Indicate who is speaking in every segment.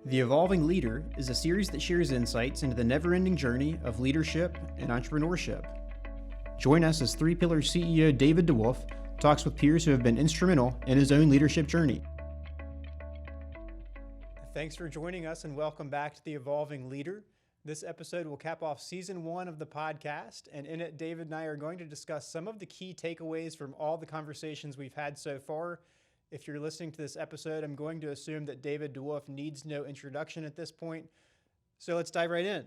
Speaker 1: The Evolving Leader is a series that shares insights into the never-ending journey of leadership and entrepreneurship. Join us as Three Pillar CEO David DeWolf talks with peers who have been instrumental in his own leadership journey. Thanks for joining us and welcome back to The Evolving Leader. This episode will cap off season 1 of the podcast, and in it, David and I are going to discuss some of the key takeaways from all the conversations we've had so far. If you're listening to this episode, I'm going to assume that David DeWolf needs no introduction at this point. So let's dive right in.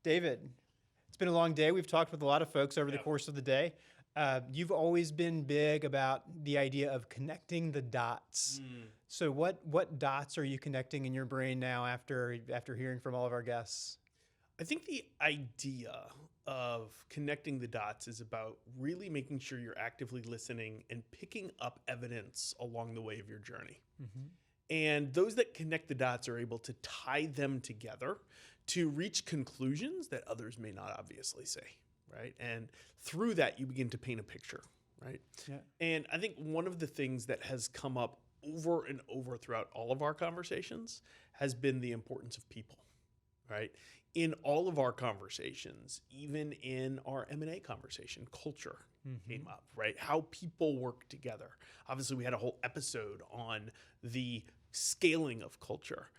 Speaker 1: David, it's been a long day. We've talked with a lot of folks over the course of the day. You've always been big about the idea of connecting the dots. So what dots are you connecting in your brain now after hearing from all of our guests?
Speaker 2: I think the idea of connecting the dots is about really making sure you're actively listening and picking up evidence along the way of your journey.
Speaker 1: Mm-hmm.
Speaker 2: And those that connect the dots are able to tie them together to reach conclusions that others may not obviously see, right? And through that, you begin to paint a picture, right?
Speaker 1: Yeah.
Speaker 2: And I think one of the things that has come up over and over throughout all of our conversations has been the importance of people, right? In all of our conversations, even in our M&A conversation, culture came up, right? How people work together. Obviously, we had a whole episode on the scaling of culture.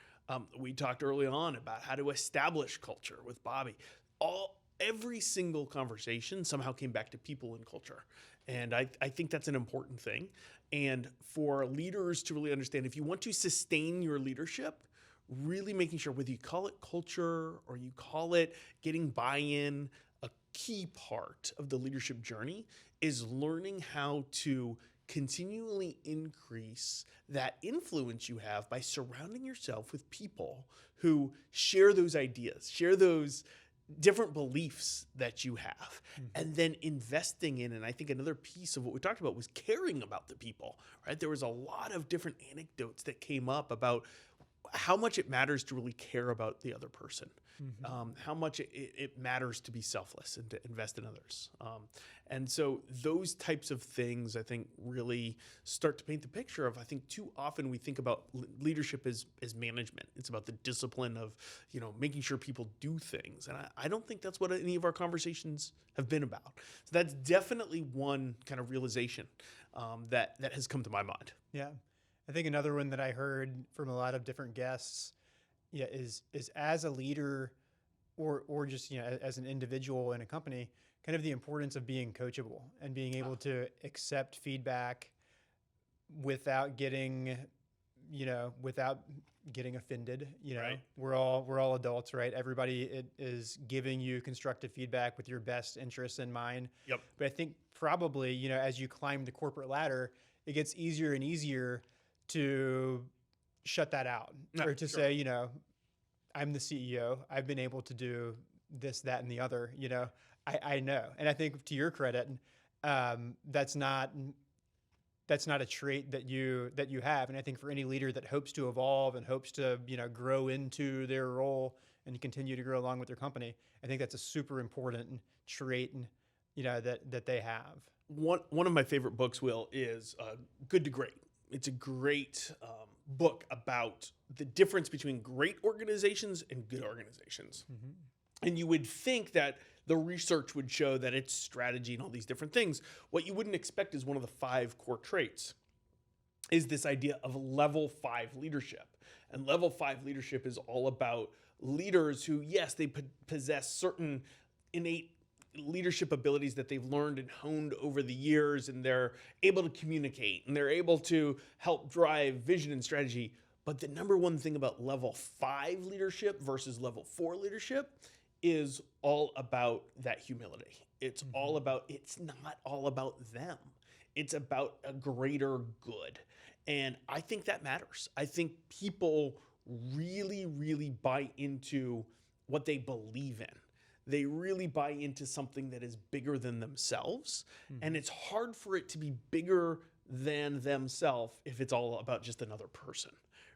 Speaker 2: We talked early on about how to establish culture with Bobby. Every single conversation somehow came back to people and culture. And I think that's an important thing. And for leaders to really understand, if you want to sustain your leadership, really making sure whether you call it culture or you call it getting buy-in, a key part of the leadership journey is learning how to continually increase that influence you have by surrounding yourself with people who share those ideas, share those different beliefs that you have, and then investing in, and I think another piece of what we talked about was caring about the people, right? There was a lot of different anecdotes that came up about how much it matters to really care about the other person, how much it matters to be selfless and to invest in others. And so those types of things, I think, really start to paint the picture of, I think too often we think about leadership as management. It's about the discipline of, making sure people do things. And I don't think that's what any of our conversations have been about. So that's definitely one kind of realization that has come to my mind.
Speaker 1: Yeah. I think another one that I heard from a lot of different guests, is as a leader or just, as an individual in a company, kind of the importance of being coachable and being able to accept feedback without getting offended.
Speaker 2: Right.
Speaker 1: We're all adults, right? Everybody is giving you constructive feedback with your best interests in mind.
Speaker 2: Yep.
Speaker 1: But I think probably, as you climb the corporate ladder, it gets easier and easier to shut that out, or to say, I'm the CEO. I've been able to do this, that, and the other. I know, and I think to your credit, that's not a trait that you have. And I think for any leader that hopes to evolve and hopes to grow into their role and continue to grow along with their company, I think that's a super important trait, and that they have.
Speaker 2: One of my favorite books, Will, is Good to Great. It's a great book about the difference between great organizations and good organizations. And you would think that the research would show that it's strategy and all these different things. What you wouldn't expect is one of the 5 core traits is this idea of level 5 leadership. And level 5 leadership is all about leaders who, yes, they possess certain innate leadership abilities that they've learned and honed over the years, and they're able to communicate and they're able to help drive vision and strategy. But the number one thing about level 5 leadership versus level 4 leadership is all about that humility. It's not all about them. It's about a greater good. And I think that matters. I think people really, really buy into what they believe in. They really buy into something that is bigger than themselves. And it's hard for it to be bigger than themselves if it's all about just another person,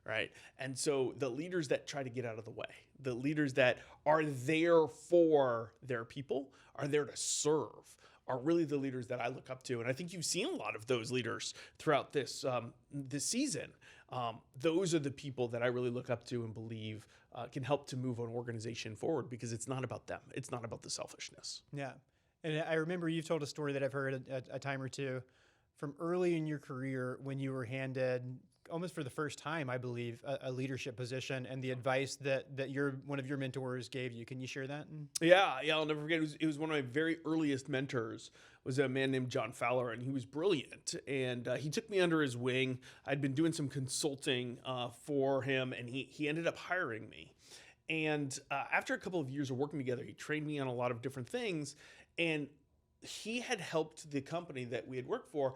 Speaker 2: right? And so the leaders that try to get out of the way, the leaders that are there for their people, are there to serve, are really the leaders that I look up to. And I think you've seen a lot of those leaders throughout this season. Those are the people that I really look up to and believe can help to move an organization forward, because it's not about them. It's not about the selfishness.
Speaker 1: Yeah. And I remember you've told a story that I've heard a time or two from early in your career when you were handed, almost for the first time, I believe, a leadership position, and the advice that one of your mentors gave you. Can you share that?
Speaker 2: Yeah, I'll never forget. It was one of my very earliest mentors, was a man named John Fowler, and he was brilliant. And he took me under his wing. I'd been doing some consulting for him, and he ended up hiring me. And after a couple of years of working together, he trained me on a lot of different things. And he had helped the company that we had worked for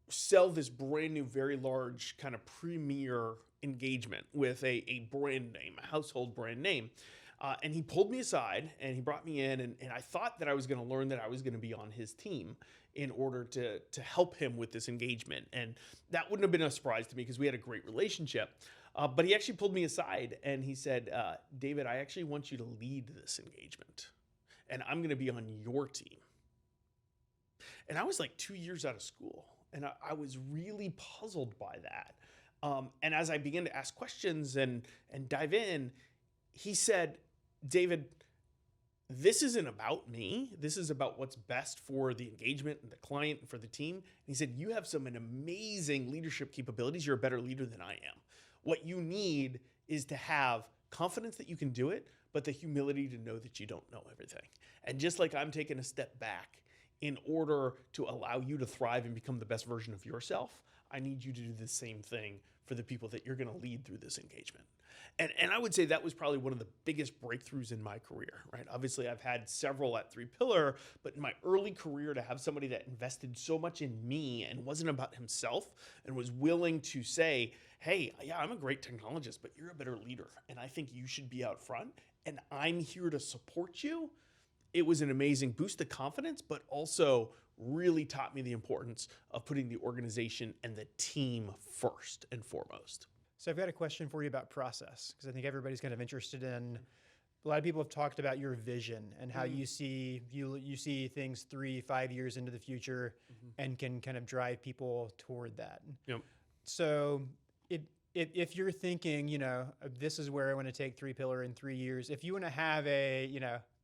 Speaker 2: sell this brand new, very large kind of premier engagement with a brand name, a household brand name. And he pulled me aside and he brought me in, and I thought that I was going to learn that I was going to be on his team in order to help him with this engagement. And that wouldn't have been a surprise to me because we had a great relationship. But he actually pulled me aside and he said, David, I actually want you to lead this engagement, and I'm going to be on your team. And I was like 2 years out of school, and I was really puzzled by that. And as I began to ask questions and dive in, he said, David, this isn't about me. This is about what's best for the engagement and the client and for the team. And he said, you have some amazing leadership capabilities. You're a better leader than I am. What you need is to have confidence that you can do it, but the humility to know that you don't know everything. And just like I'm taking a step back in order to allow you to thrive and become the best version of yourself, I need you to do the same thing for the people that you're going to lead through this engagement. And I would say that was probably one of the biggest breakthroughs in my career, right? Obviously, I've had several at 3 Pillar, but in my early career, to have somebody that invested so much in me and wasn't about himself and was willing to say, hey, yeah, I'm a great technologist, but you're a better leader, and I think you should be out front, and I'm here to support you. It was an amazing boost of confidence, but also really taught me the importance of putting the organization and the team first and foremost.
Speaker 1: So I've got a question for you about process, because I think everybody's kind of interested in, a lot of people have talked about your vision and how you see things 3-5 years into the future and can kind of drive people toward that.
Speaker 2: Yep.
Speaker 1: So if you're thinking, this is where I want to take 3 Pillar in 3 years, if you want to have a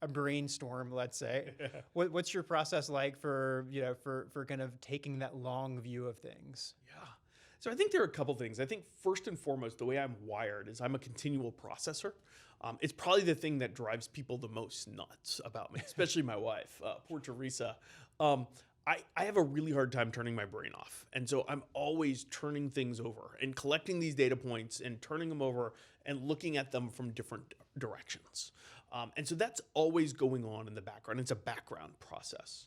Speaker 1: brainstorm, let's say, what's your process like for kind of taking that long view of things?
Speaker 2: Yeah. So I think there are a couple things. I think first and foremost, the way I'm wired is I'm a continual processor. It's probably the thing that drives people the most nuts about me, especially my wife, poor Teresa. I have a really hard time turning my brain off. And so I'm always turning things over and collecting these data points and turning them over and looking at them from different directions. And so that's always going on in the background. It's a background process.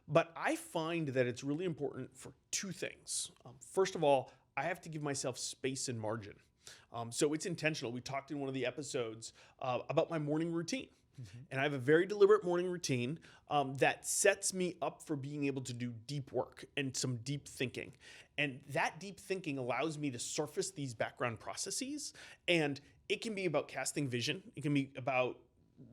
Speaker 2: But I find that it's really important for 2 things. First of all, I have to give myself space and margin. So it's intentional. We talked in one of the episodes about my morning routine. And I have a very deliberate morning routine that sets me up for being able to do deep work and some deep thinking. And that deep thinking allows me to surface these background processes. And it can be about casting vision. It can be about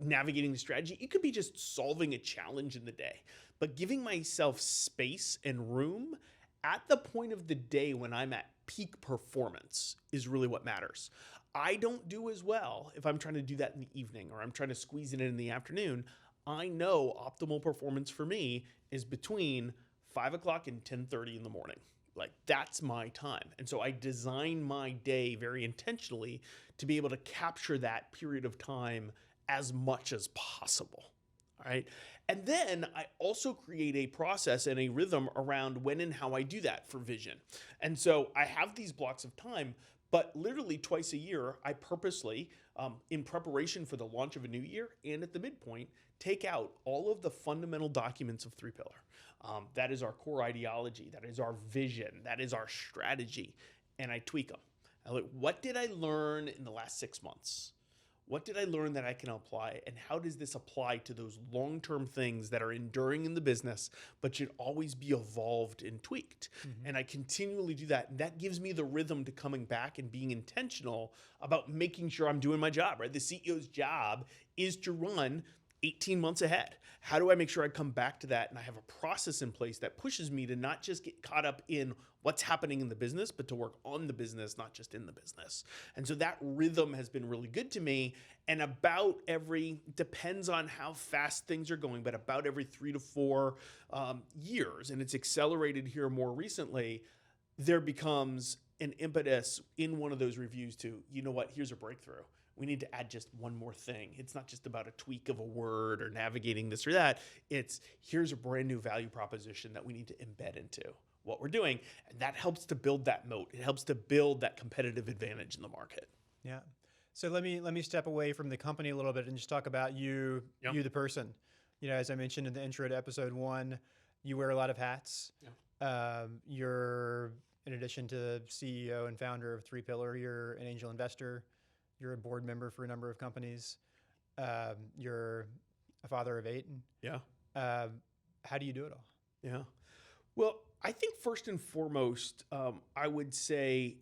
Speaker 2: navigating the strategy. It could be just solving a challenge in the day. But giving myself space and room at the point of the day when I'm at peak performance is really what matters. I don't do as well if I'm trying to do that in the evening or I'm trying to squeeze it in the afternoon. I know optimal performance for me is between 5 o'clock and 10:30 in the morning. Like, that's my time. And so I design my day very intentionally to be able to capture that period of time as much as possible. All right. And then I also create a process and a rhythm around when and how I do that for vision. And so I have these blocks of time, but literally twice a year, I purposely, in preparation for the launch of a new year and at the midpoint, take out all of the fundamental documents of 3 Pillar. That is our core ideology. That is our vision. That is our strategy. And I tweak them. I look, what did I learn in the last 6 months? What did I learn that I can apply? And how does this apply to those long-term things that are enduring in the business, but should always be evolved and tweaked? And I continually do that. And that gives me the rhythm to coming back and being intentional about making sure I'm doing my job, right? The CEO's job is to run 18 months ahead? How do I make sure I come back to that and I have a process in place that pushes me to not just get caught up in what's happening in the business, but to work on the business, not just in the business? And so that rhythm has been really good to me. And depends on how fast things are going, but about every 3 to 4 years, and it's accelerated here more recently, there becomes an impetus in one of those reviews to, you know what, here's a breakthrough. We need to add just one more thing. It's not just about a tweak of a word or navigating this or that. It's here's a brand new value proposition that we need to embed into what we're doing. And that helps to build that moat. It helps to build that competitive advantage in the market.
Speaker 1: Yeah. So let me step away from the company a little bit and just talk about you,
Speaker 2: Yep.
Speaker 1: you the person. As I mentioned in the intro to episode 1, you wear a lot of hats. You're, in addition to CEO and founder of 3 Pillar, you're an angel investor. You're a board member for a number of companies. You're a father of 8.
Speaker 2: Yeah.
Speaker 1: How do you do it all?
Speaker 2: Yeah. Well, I think first and foremost, I would say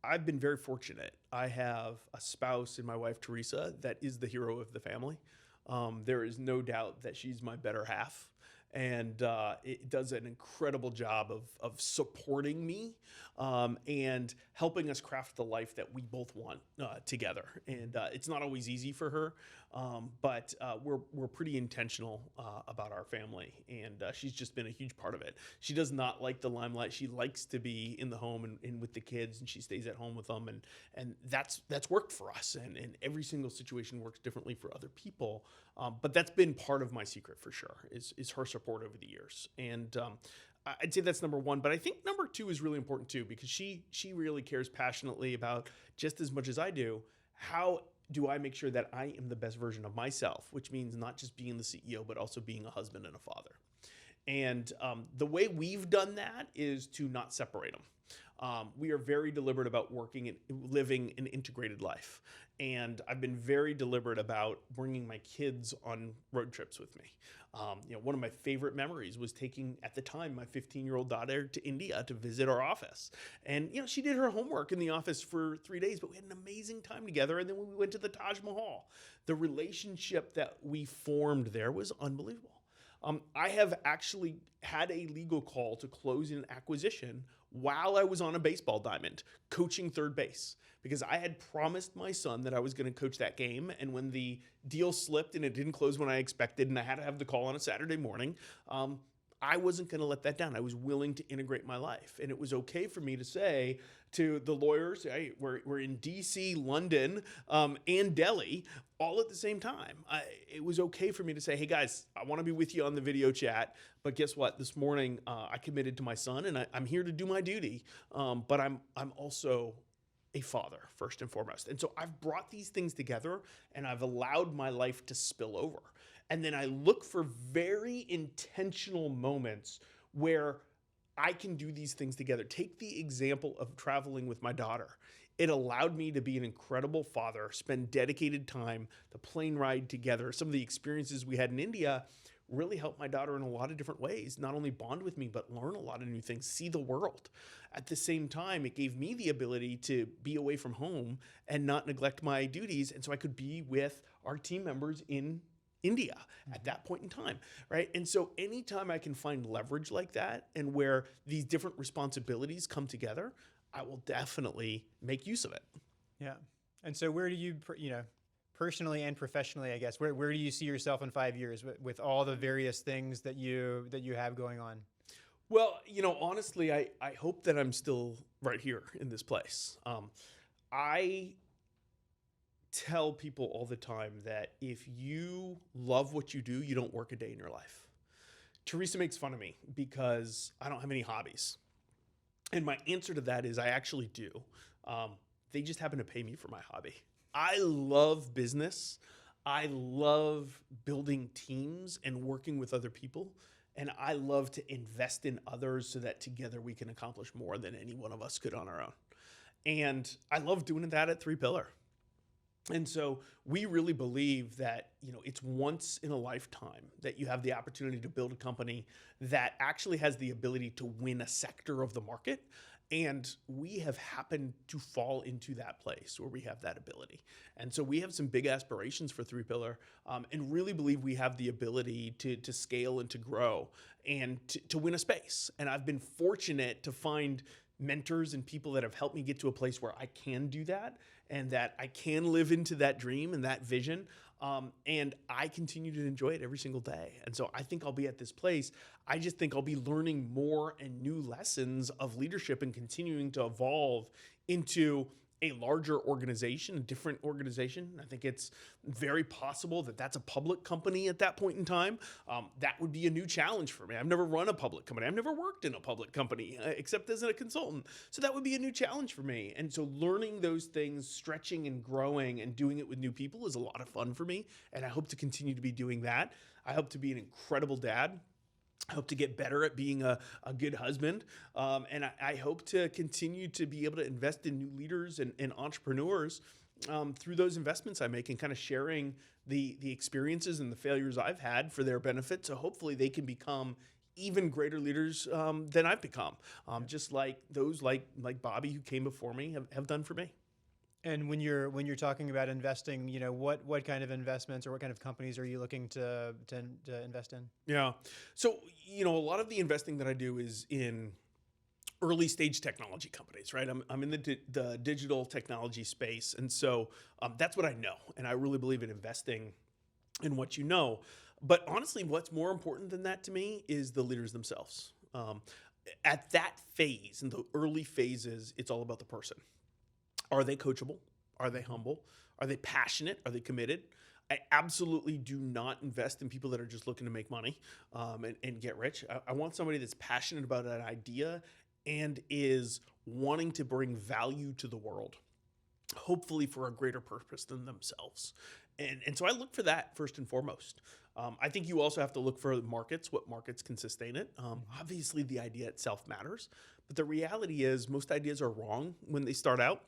Speaker 2: I've been very fortunate. I have a spouse in my wife, Teresa, that is the hero of the family. There is no doubt that she's my better half. And it does an incredible job of supporting me and helping us craft the life that we both want together. And it's not always easy for her, but we're pretty intentional about our family. And she's just been a huge part of it. She does not like the limelight. She likes to be in the home and with the kids, and she stays at home with them. And that's worked for us. And every single situation works differently for other people. But that's been part of my secret for sure, is her support over the years. And I'd say that's number one. But I think number 2 is really important too, because she really cares passionately about, just as much as I do, how do I make sure that I am the best version of myself, which means not just being the CEO, but also being a husband and a father. And the way we've done that is to not separate them. We are very deliberate about working and living an integrated life. And I've been very deliberate about bringing my kids on road trips with me. One of my favorite memories was taking, at the time, my 15-year-old daughter to India to visit our office. And, she did her homework in the office for 3 days, but we had an amazing time together. And then when we went to the Taj Mahal, the relationship that we formed there was unbelievable. I have actually had a legal call to close an acquisition while I was on a baseball diamond coaching third base, because I had promised my son that I was going to coach that game. And when the deal slipped and it didn't close when I expected, and I had to have the call on a Saturday morning, I wasn't going to let that down. I was willing to integrate my life. And it was okay for me to say to the lawyers, hey, we're in DC, London, and Delhi all at the same time. It was okay for me to say, hey guys, I want to be with you on the video chat, but guess what? This morning I committed to my son, and I'm here to do my duty, but I'm also a father first and foremost. And so I've brought these things together, and I've allowed my life to spill over. And then I look for very intentional moments where I can do these things together. Take the example of traveling with my daughter. It allowed me to be an incredible father, spend dedicated time, the plane ride together. Some of the experiences we had in India really helped my daughter in a lot of different ways, not only bond with me, but learn a lot of new things, see the world. At the same time, it gave me the ability to be away from home and not neglect my duties. And so I could be with our team members in India at that point in time, right? And so anytime I can find leverage like that, and where these different responsibilities come together, I will definitely make use of it.
Speaker 1: Yeah. And so where do you, personally and professionally, I guess, where do you see yourself in 5 years with all the various things that you have going on?
Speaker 2: Well, honestly, I hope that I'm still right here in this place. I tell people all the time that if you love what you do, you don't work a day in your life. Teresa makes fun of me because I don't have any hobbies. And my answer to that is I actually do. They just happen to pay me for my hobby. I love business. I love building teams and working with other people. And I love to invest in others so that together we can accomplish more than any one of us could on our own. And I love doing that at 3 Pillar. And so we really believe that, it's once in a lifetime that you have the opportunity to build a company that actually has the ability to win a sector of the market And we have happened to fall into that place where we have that ability. And so we have some big aspirations for Three Pillar, and really believe we have the ability to scale and to grow and to win a space. And I've been fortunate to find mentors and people that have helped me get to a place where I can do that and that I can live into that dream and that vision. And I continue to enjoy it every single day. And so I think I'll be at this place. I just think I'll be learning more and new lessons of leadership and continuing to evolve into a larger organization, a different organization. I think it's very possible that that's a public company at that point in time. That would be a new challenge for me. I've never run a public company. I've never worked in a public company except as a consultant. So that would be a new challenge for me. And so learning those things, stretching and growing and doing it with new people is a lot of fun for me. And I hope to continue to be doing that. I hope to be an incredible dad. I hope to get better at being a good husband. And I hope to continue to be able to invest in new leaders and entrepreneurs through those investments I make and kind of sharing the experiences and the failures I've had for their benefit. So hopefully they can become even greater leaders than I've become, just like those like Bobby who came before me have done for me.
Speaker 1: And when you're talking about investing, what kind of investments or what kind of companies are you looking to invest in?
Speaker 2: Yeah. So, a lot of the investing that I do is in early stage technology companies, right? I'm in the digital technology space. And so that's what I know. And I really believe in investing in what you know. But honestly, what's more important than that to me is the leaders themselves. At that phase, in the early phases, it's all about the person. Are they coachable? Are they humble? Are they passionate? Are they committed? I absolutely do not invest in people that are just looking to make money and get rich. I want somebody that's passionate about an idea and is wanting to bring value to the world, hopefully for a greater purpose than themselves. And so I look for that first and foremost. I think you also have to look for markets, what markets can sustain it. Obviously, the idea itself matters, but the reality is most ideas are wrong when they start out.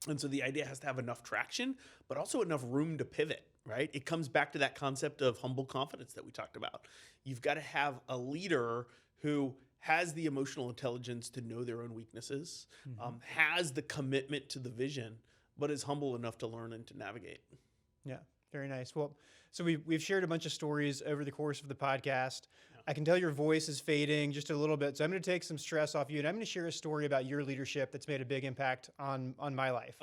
Speaker 2: And so the idea has to have enough traction, but also enough room to pivot, right? It comes back to that concept of humble confidence that we talked about. You've got to have a leader who has the emotional intelligence to know their own weaknesses, has the commitment to the vision, but is humble enough to learn and to navigate.
Speaker 1: Yeah, very nice. Well, so we've shared a bunch of stories over the course of the podcast. I can tell your voice is fading just a little bit, so I'm going to take some stress off you, and I'm going to share a story about your leadership that's made a big impact on my life.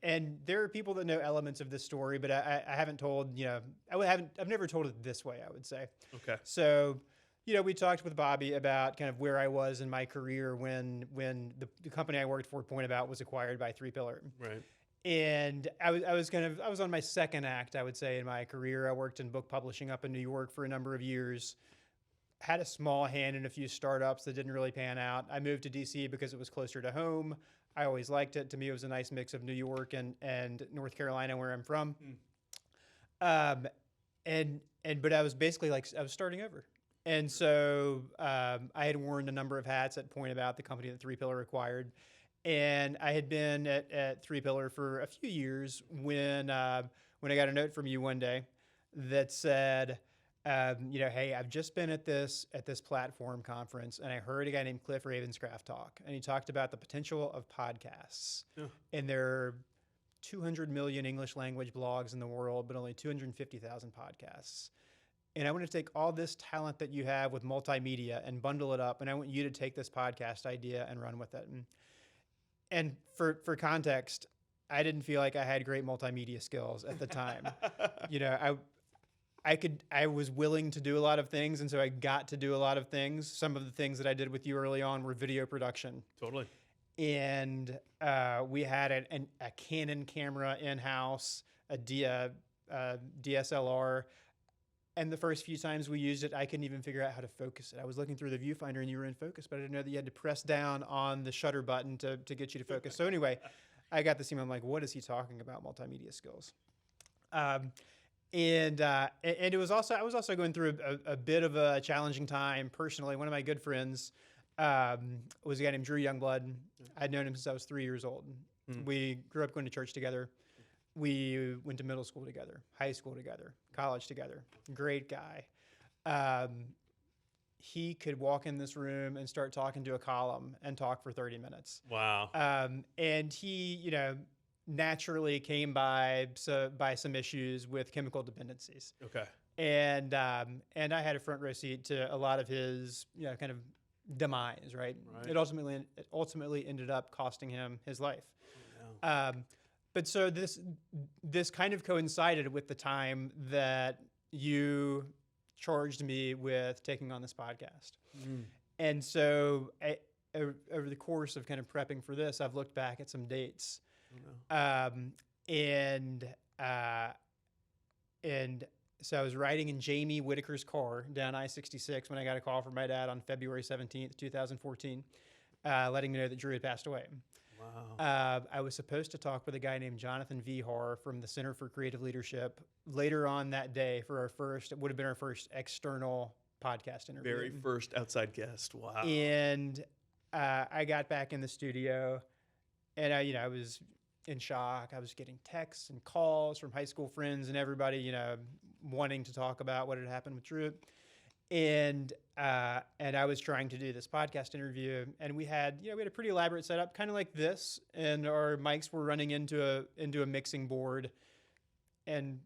Speaker 1: And there are people that know elements of this story, but I haven't told. I've never told it this way, I would say.
Speaker 2: Okay.
Speaker 1: So, we talked with Bobby about kind of where I was in my career when the company I worked for, Point About, was acquired by Three Pillar.
Speaker 2: Right.
Speaker 1: And I was on my second act, I would say, in my career. I worked in book publishing up in New York for a number of years. Had a small hand in a few startups that didn't really pan out. I moved to DC because it was closer to home. I always liked it. To me, it was a nice mix of New York and North Carolina, where I'm from. But I was basically I was starting over. And so I had worn a number of hats at Point About, the company that Three Pillar acquired. And I had been at Three Pillar for a few years when I got a note from you one day that said, hey, I've just been at this platform conference, and I heard a guy named Cliff Ravenscraft talk, and he talked about the potential of podcasts. Yeah. And there are 200 million English language blogs in the world, but only 250,000 podcasts. And I want to take all this talent that you have with multimedia and bundle it up, and I want you to take this podcast idea and run with it. And for context, I didn't feel like I had great multimedia skills at the time. I was willing to do a lot of things, and so I got to do a lot of things. Some of the things that I did with you early on were video production.
Speaker 2: Totally.
Speaker 1: And we had a Canon camera in-house, a DSLR. And the first few times we used it, I couldn't even figure out how to focus it. I was looking through the viewfinder and you were in focus, but I didn't know that you had to press down on the shutter button to get you to focus. So anyway, I got this email. I'm like, what is he talking about? Multimedia skills. And it was also, I was also going through a bit of a challenging time personally. One of my good friends was a guy named Drew Youngblood. I'd known him since I was 3 years old. We grew up going to church together. We went to middle school together, high school together, college together. Great guy. he could walk in this room and start talking to a column and talk for 30 minutes.
Speaker 2: Wow.
Speaker 1: And he, naturally came by some issues with chemical dependencies.
Speaker 2: Okay.
Speaker 1: And I had a front row seat to a lot of his, kind of demise, right?
Speaker 2: Right.
Speaker 1: It ultimately ended up costing him his life.
Speaker 2: Yeah.
Speaker 1: But so this kind of coincided with the time that you charged me with taking on this podcast. And so over the course of kind of prepping for this, I've looked back at some dates. And so I was riding in Jamie Whitaker's car down I-66 when I got a call from my dad on February 17th, 2014, letting me know that Drew had passed away.
Speaker 2: Wow.
Speaker 1: I was supposed to talk with a guy named Jonathan Vihar from the Center for Creative Leadership later on that day for it would have been our first external podcast interview.
Speaker 2: Very first outside guest. Wow.
Speaker 1: And I got back in the studio, and I was in shock. I was getting texts and calls from high school friends and everybody, wanting to talk about what had happened with Drew. And I was trying to do this podcast interview, and we had a pretty elaborate setup, kind of like this, and our mics were running into a mixing board. And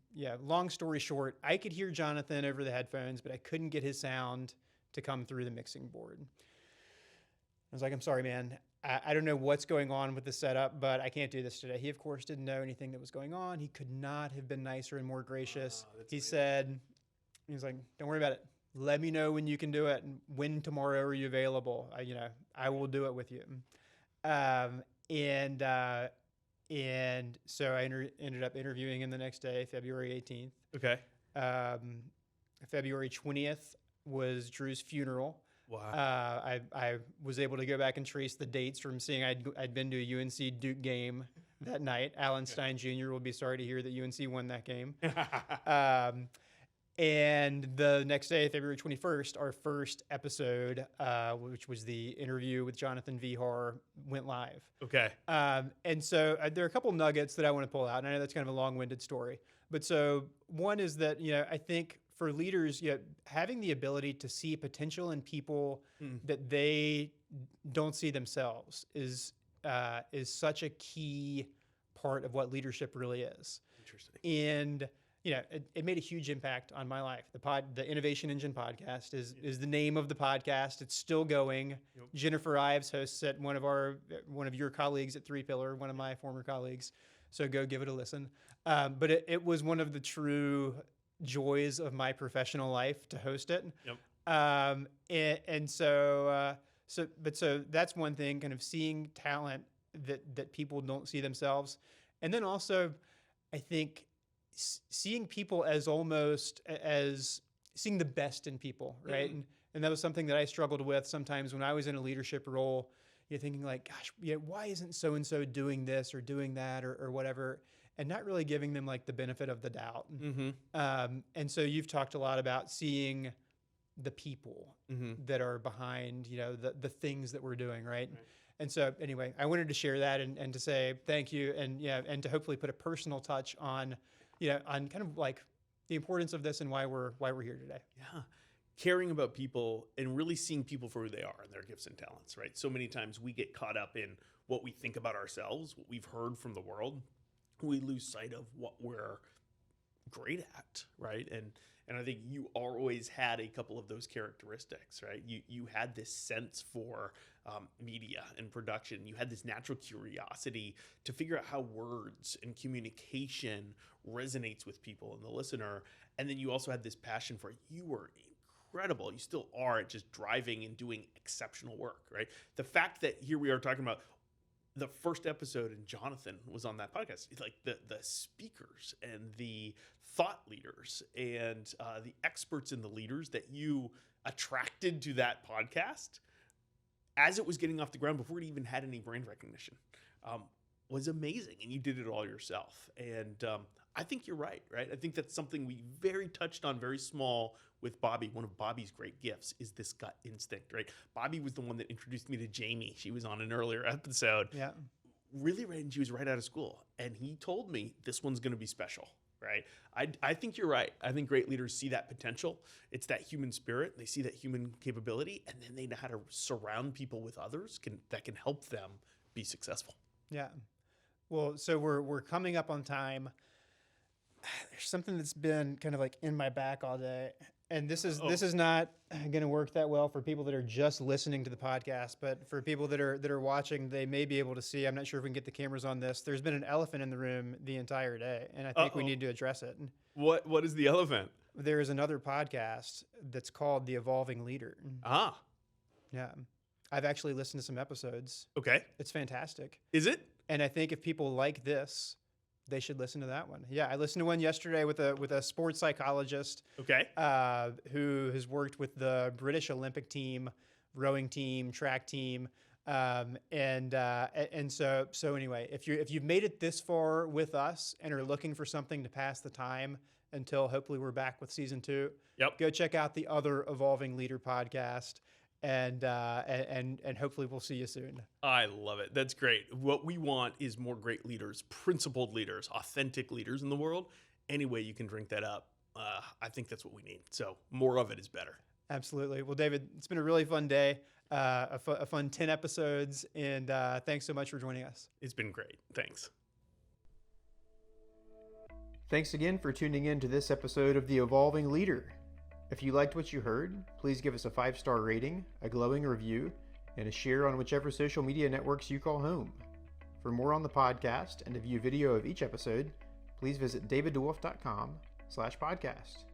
Speaker 1: long story short, I could hear Jonathan over the headphones, but I couldn't get his sound to come through the mixing board. I was like, I'm sorry, man. I don't know what's going on with the setup, but I can't do this today. He, of course, didn't know anything that was going on. He could not have been nicer and more gracious. He was like, don't worry about it. Let me know when you can do it. And when tomorrow are you available? I will do it with you. And so I ended up interviewing him the next day, February 18th.
Speaker 2: Okay.
Speaker 1: February 20th was Drew's funeral.
Speaker 2: Wow.
Speaker 1: I was able to go back and trace the dates from seeing I'd been to a UNC Duke game that night. Alan Stein Jr. will be sorry to hear that UNC won that game. And the next day, February 21st, our first episode, which was the interview with Jonathan Vihar, went live.
Speaker 2: Okay.
Speaker 1: And so there are a couple nuggets that I want to pull out. And I know that's kind of a long-winded story. But so one is that, I think for leaders, having the ability to see potential in people that they don't see themselves is such a key part of what leadership really is.
Speaker 2: Interesting.
Speaker 1: And it made a huge impact on my life. The Innovation Engine podcast is the name of the podcast. It's still going. Yep. Jennifer Ives hosts it. One of your colleagues at Three Pillar, one of my former colleagues. So go give it a listen. But it was one of the true joys of my professional life to host it. Yep. So that's one thing, kind of seeing talent that people don't see themselves. And then also, I think seeing people as seeing the best in people, right? Mm-hmm. And that was something that I struggled with sometimes when I was in a leadership role. You're thinking like, gosh, why isn't so-and-so doing this or doing that or whatever? And not really giving them like the benefit of the doubt. Mm-hmm. And so you've talked a lot about seeing the people that are behind, the things that we're doing, right? And so anyway, I wanted to share that and to say thank you and to hopefully put a personal touch on on kind of like the importance of this and why we're here today.
Speaker 2: Yeah. Caring about people and really seeing people for who they are and their gifts and talents, right? So many times we get caught up in what we think about ourselves, what we've heard from the world. We lose sight of what we're great at, right? And I think you always had a couple of those characteristics, right? You had this sense for media and production. You had this natural curiosity to figure out how words and communication resonates with people and the listener. And then you also had this passion for it. You were incredible. You still are at just driving and doing exceptional work, right? The fact that here we are talking about the first episode and Jonathan was on that podcast, like the speakers and the thought leaders and the experts and the leaders that you attracted to that podcast as it was getting off the ground before it even had any brand recognition was amazing. And you did it all yourself. And I think you're right? I think that's something we very touched on, very small with Bobby. One of Bobby's great gifts is this gut instinct, right? Bobby was the one that introduced me to Jamie. She was on an earlier episode.
Speaker 1: Yeah.
Speaker 2: Really, right, and she was right out of school. And he told me this one's going to be special, right? I think you're right. I think great leaders see that potential. It's that human spirit. They see that human capability, and then they know how to surround people with others that can help them be successful.
Speaker 1: Yeah. Well, so we're coming up on time. There's something that's been kind of like in my back all day. And this is not going to work that well for people that are just listening to the podcast, but for people that are watching, they may be able to see. I'm not sure if we can get the cameras on this. There's been an elephant in the room the entire day, and I think we need to address it.
Speaker 2: What is the elephant?
Speaker 1: There is another podcast that's called The Evolving Leader.
Speaker 2: Ah.
Speaker 1: Yeah. I've actually listened to some episodes.
Speaker 2: Okay.
Speaker 1: It's fantastic.
Speaker 2: Is it?
Speaker 1: And I think if people like this, they should listen to that one. Yeah, I listened to one yesterday with a sports psychologist.
Speaker 2: Okay.
Speaker 1: Who has worked with the British Olympic team, rowing team, track team, and so anyway, if you've made it this far with us and are looking for something to pass the time until hopefully we're back with season 2, go check out the other Evolving Leader podcast. And hopefully we'll see you soon.
Speaker 2: I love it. That's great. What we want is more great leaders, principled leaders, authentic leaders in the world. Any way you can drink that up, I think that's what we need. So more of it is better.
Speaker 1: Absolutely. Well, David, it's been a really fun day, a fun 10 episodes, and thanks so much for joining us.
Speaker 2: It's been great. Thanks.
Speaker 1: Thanks again for tuning in to this episode of The Evolving Leader. If you liked what you heard, please give us a 5-star rating, a glowing review, and a share on whichever social media networks you call home. For more on the podcast and to view video of each episode, please visit daviddewolf.com/podcast.